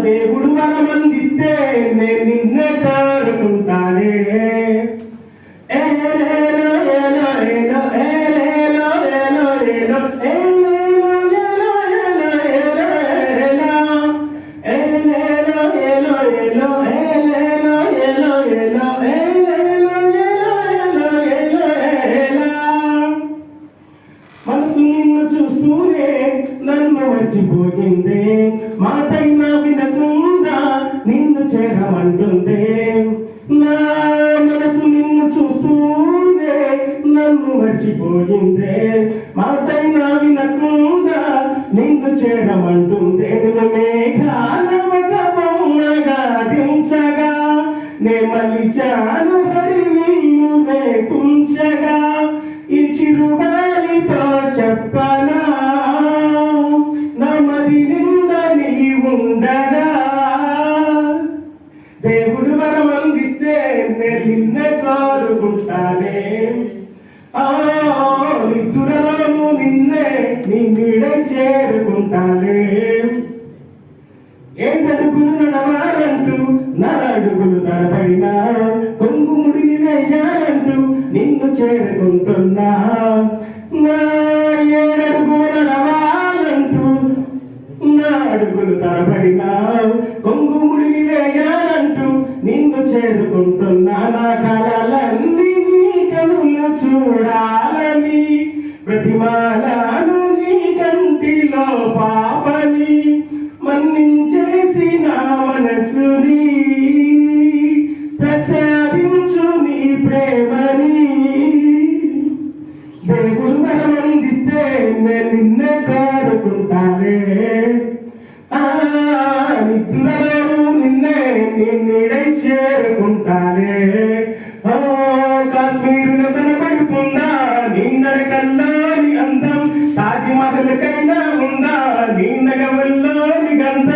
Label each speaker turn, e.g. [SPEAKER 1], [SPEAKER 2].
[SPEAKER 1] దేవుడు వరమందిస్తే నేను నిన్నే కోరుకుంటానే ఏలేలో ఏలో ఏలో ఏలేలో ఏలో ఏలో ఏలేలో ఏలో ఏలో ఏలేలో ఏలో ఏలో ఏలేలో ఏలో ఏలో ఏలేలో ఏలో ఏలో ఏలో మనసు నిన్ను చూస్తూనే నన్ను మర్చిపోయిందే మాటైనా వినకుండా నిన్ను చేరమంటుందే నా మనసు నిన్ను చూస్తూనే నన్ను మర్చిపోయిందే మాటైనా వినకుండా నిన్ను చేరమంటుందే నిన్ను మేఘాల ఒక బొమ్మగా దించగా నే మలిచాను హరివిల్లు నే కుంచగా ఈ చిరుగాలితో చెప్పనా నమది నిండా నీ ఉండగా దేవుడు వరమందిస్తే నేను నిన్నే కోరుకుంటానే నిద్రలోను నిన్నే నీ నీడ చేరుకుంటానే ఏడడుగులు నడవాలంటూ నా అడుగులు తడబడినా కొంగుముడిని వెయ్యాలంటూ నిన్ను చేరుకుంటున్నా నా ఏడడుగులు నడవాలంటూ నా అడుగులు తడబడినా కొంగుముడిని వేయాలంటూ నిన్ను చేరుకుంటున్నా నా కలలన్నీ నీ కనులు చూడాలని ప్రతిమాలను నీ కంటిలో పాపని మన్నించేసి నా మనసుని ప్రసాదించు నీ ప్రేమని దేవుడు వరమందిస్తే నేను నిన్నే కోరుకుంటానే నిద్రలోను నిన్నే నీ నీడై చేరుకుంటానే కాశ్మీరులో కనబడుతుందా నీ నడకల్లోని అందం తాజ్ మహల్ కైనా ఉందా నీ నగవల్లోని గంధం